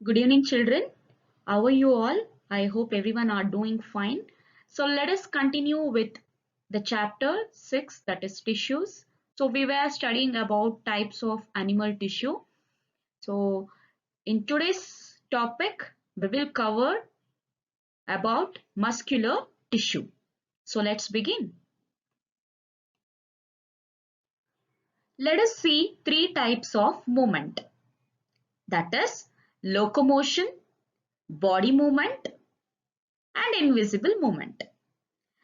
Good evening, children. How are you all? I hope everyone are doing fine. So let us continue with the chapter 6, that is tissues. So we were studying about types of animal tissue. So in today's topic, we will cover about muscular tissue. So let's begin. Let us see three types of movement. That is locomotion, body movement, and invisible movement.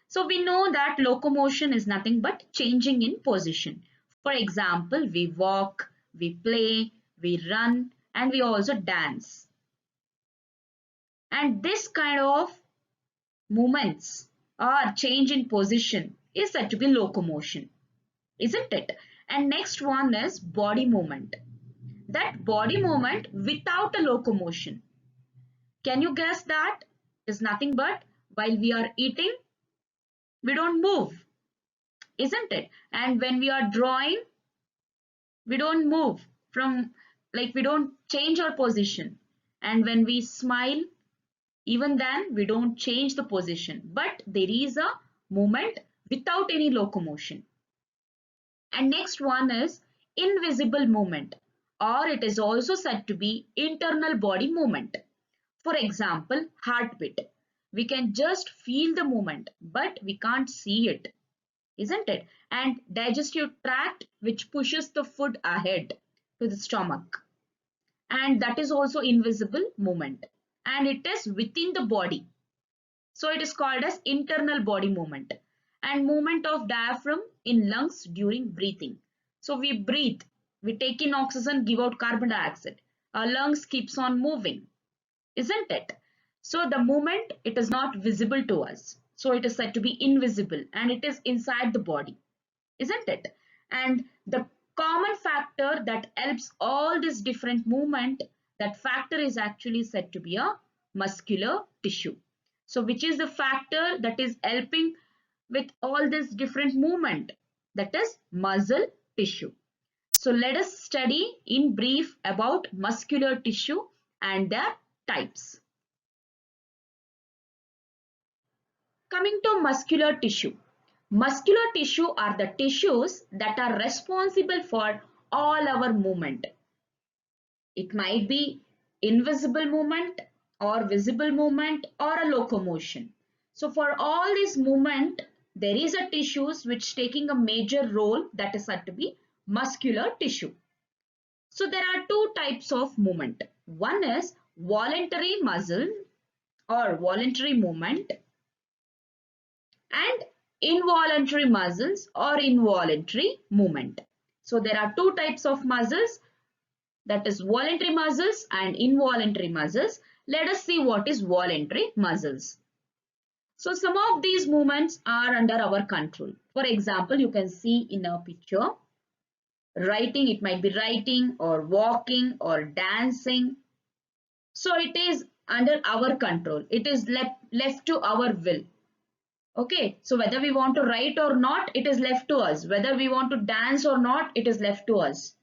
So we know that locomotion is nothing but changing in position. For example, we walk, we play, we run, and we also dance. And this kind of movements or change in position is said to be locomotion, isn't it? And next one is body movement. That body movement without a locomotion. Can you guess that? Is nothing but while we are eating, we don't move, isn't it? And when we are drawing, we don't move from, like, we don't change our position. And when we smile, even then we don't change the position, but there is a movement without any locomotion. And next one is invisible movement, or it is also said to be internal body movement. For example, heartbeat. We can just feel the movement, but we can't see it, isn't it? And digestive tract, which pushes the food ahead to the stomach, and that is also invisible movement, and it is within the body, so it is called as internal body movement. And movement of diaphragm in lungs during breathing. So we breathe, we take in oxygen, give out carbon dioxide, our lungs keeps on moving, isn't it? So the movement, it is not visible to us, so it is said to be invisible, and it is inside the body, isn't it? And the common factor that helps all this different movement, that factor is actually said to be a muscular tissue. So which is the factor that is helping with all this different movement? That is muscle tissue. So let us study in brief about muscular tissue and their types. Coming to muscular tissue. Muscular tissue are the tissues that are responsible for all our movement. It might be invisible movement or visible movement or a locomotion. So for all this movement, there is a tissues which taking a major role, that is said to be muscular tissue. So there are two types of movement. One is voluntary muscle or voluntary movement, and involuntary muscles or involuntary movement. So there are two types of muscles, that is voluntary muscles and involuntary muscles. Let us see what is voluntary muscles. So some of these movements are under our control. For example, you can see in a picture, writing, it might be writing or walking or dancing. So it is under our control. It is left to our will. Okay, so whether we want to write or not, it is left to us. Whether we want to dance or not, it is left to us.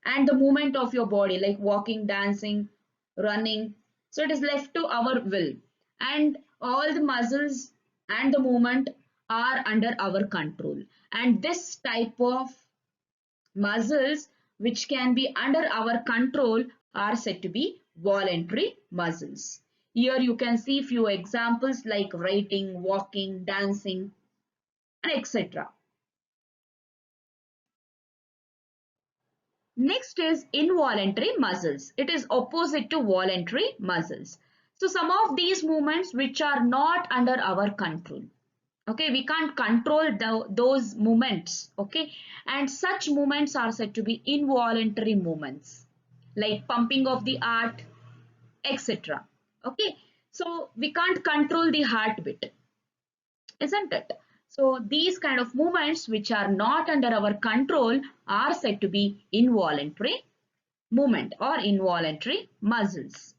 And the movement of your body, like walking, dancing, running, so it is left to our will. And all the muscles and the movement are under our control. And this type of muscles which can be under our control are said to be voluntary muscles. Here you can see few examples like writing, walking, dancing, and etc. Next is involuntary muscles. It is opposite to voluntary muscles. So some of these movements which are not under our control. Okay, we can't control those movements. Okay, and such movements are said to be involuntary movements, like pumping of the heart, etc. Okay, so we can't control the heartbeat, isn't it? So these kind of movements which are not under our control are said to be involuntary movement or involuntary muscles.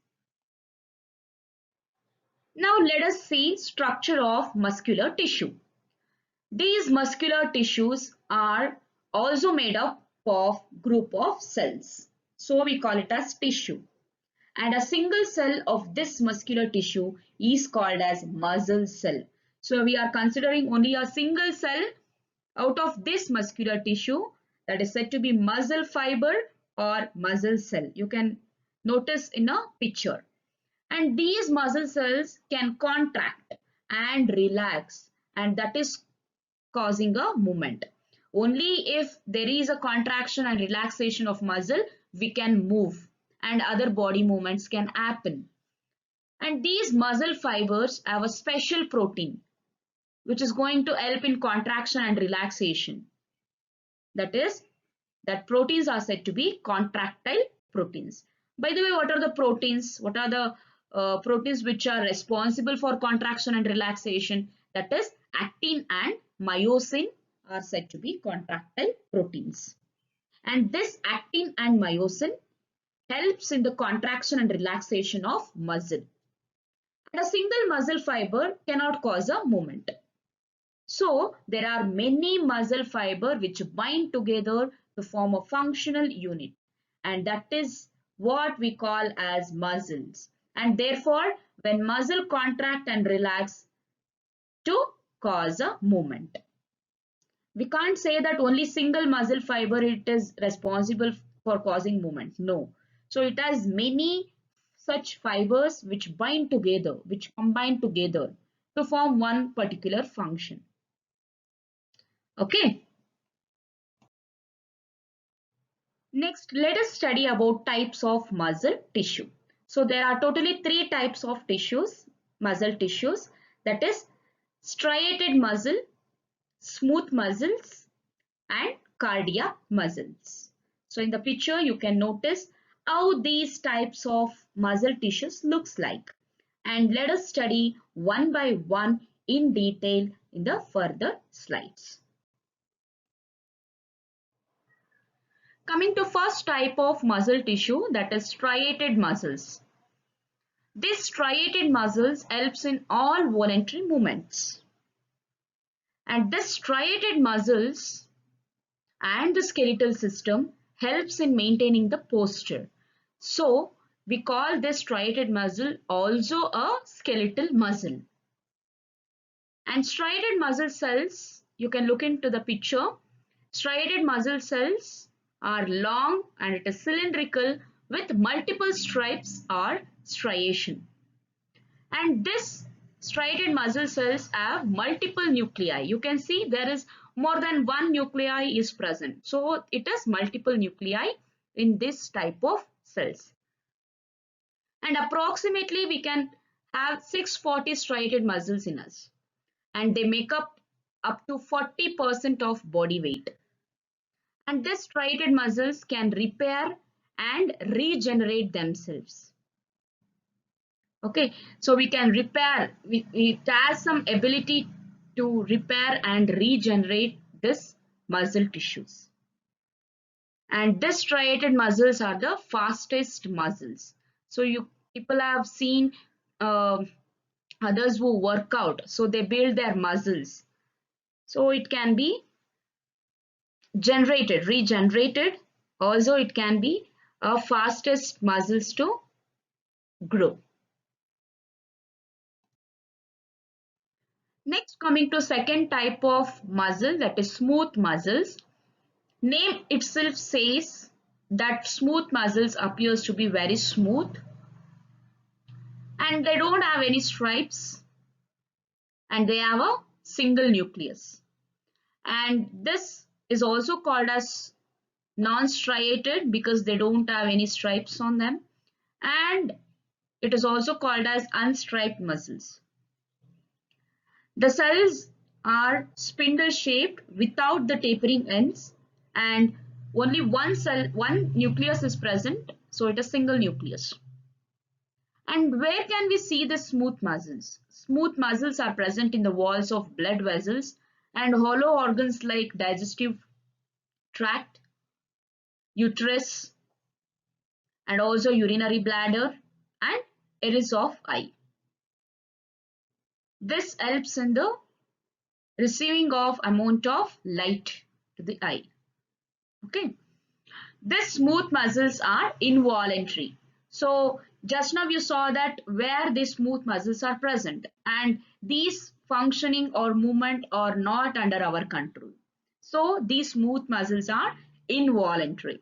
Now let us see structure of muscular tissue. These muscular tissues are also made up of group of cells. So we call it as tissue. and a single cell of this muscular tissue is called as muscle cell. So we are considering only a single cell out of this muscular tissue, that is said to be muscle fiber or muscle cell. You can notice in a picture. And these muscle cells can contract and relax, and that is causing a movement. Only if there is a contraction and relaxation of muscle, we can move and other body movements can happen. And these muscle fibers have a special protein which is going to help in contraction and relaxation. That is, that proteins are said to be contractile proteins. By the way, what are the proteins? What are the proteins which are responsible for contraction and relaxation? That is, actin and myosin are said to be contractile proteins. And this actin and myosin helps in the contraction and relaxation of muscle. And a single muscle fiber cannot cause a movement. So there are many muscle fiber which bind together to form a functional unit, and that is what we call as muscles. And therefore, when muscle contract and relax to cause a movement. We can't say that only single muscle fiber it is responsible for causing movement. No. So it has many such fibers which bind together, which combine together to form one particular function. Okay. Next, let us study about types of muscle tissue. So there are totally three types of tissues, muscle tissues, that is striated muscle, smooth muscles, and cardiac muscles. So in the picture, you can notice how these types of muscle tissues looks like. And let us study one by one in detail in the further slides. Coming to first type of muscle tissue, that is striated muscles. This striated muscles helps in all voluntary movements. And this striated muscles and the skeletal system helps in maintaining the posture. So we call this striated muscle also a skeletal muscle. And striated muscle cells, you can look into the picture. Striated muscle cells are long and it is cylindrical with multiple stripes or striation. And this striated muscle cells have multiple nuclei. You can see there is more than one nuclei is present. So it has multiple nuclei in this type of cells. And approximately we can have 640 striated muscles in us. And they make up to 40% of body weight. And these striated muscles can repair and regenerate themselves. Okay, so we can repair, it has some ability to repair and regenerate this muscle tissues. And these striated muscles are the fastest muscles. So people have seen others who work out, so they build their muscles. So it can be generated, regenerated. Also it can be a fastest muscles to grow. Next, coming to second type of muscle, that is smooth muscles. Name itself says that smooth muscles appears to be very smooth and they don't have any stripes and they have a single nucleus. And this is also called as non-striated because they don't have any stripes on them, and it is also called as unstriped muscles. The cells are spindle shaped without the tapering ends, and only one nucleus is present, so it is single nucleus. And where can we see the smooth muscles? Smooth muscles are present in the walls of blood vessels and hollow organs like digestive tract, uterus, and also urinary bladder and iris of eye. This helps in the receiving of amount of light to the eye. Okay. These smooth muscles are involuntary. So Just now you saw that where these smooth muscles are present, and these functioning or movement are not under our control. So these smooth muscles are involuntary.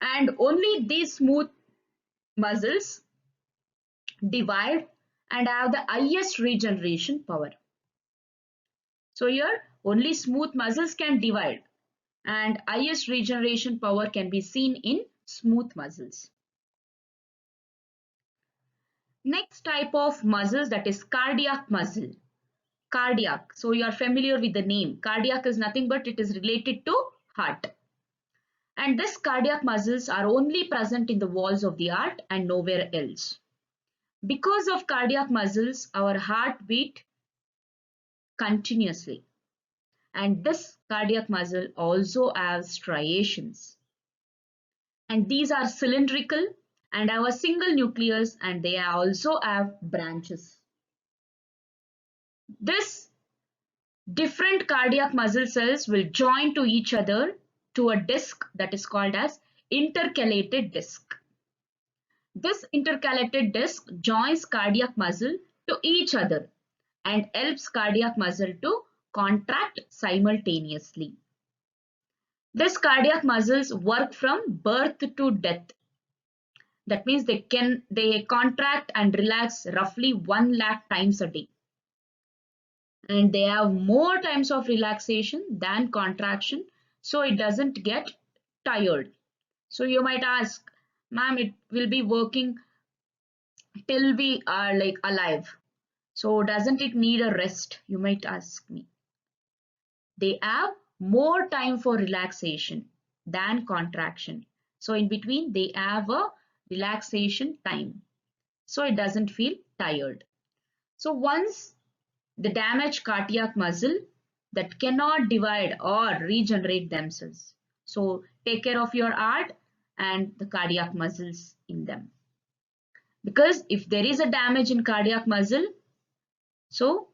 And only these smooth muscles divide and have the highest regeneration power. So here only smooth muscles can divide and highest regeneration power can be seen in smooth muscles. Next type of muscles, that is cardiac muscle. Cardiac. So you are familiar with the name. Cardiac is nothing but it is related to heart. And this cardiac muscles are only present in the walls of the heart and nowhere else. Because of cardiac muscles, our heart beat continuously. And this cardiac muscle also has striations. And these are cylindrical and have a single nucleus, and they also have branches. This different cardiac muscle cells will join to each other to a disc that is called as intercalated disc. This intercalated disc joins cardiac muscle to each other and helps cardiac muscle to contract simultaneously. These cardiac muscles work from birth to death. That means they contract and relax roughly 1 lakh times a day. And they have more times of relaxation than contraction, so it doesn't get tired. So you might ask, ma'am, it will be working till we are like alive. So doesn't it need a rest? You might ask me. They have more time for relaxation than contraction. So in between they have a relaxation time. So it doesn't feel tired. So once the damaged cardiac muscle that cannot divide or regenerate themselves. So take care of your heart and the cardiac muscles in them. Because if there is a damage in cardiac muscle, so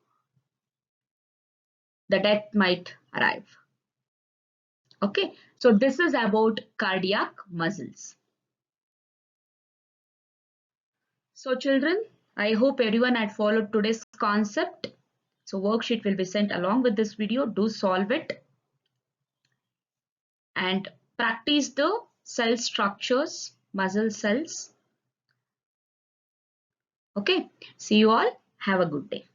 the death might arrive. Okay, so this is about cardiac muscles. So children, I hope everyone had followed today's concept. So worksheet will be sent along with this video. Do solve it and practice the cell structures, muscle cells. Okay, see you all. Have a good day.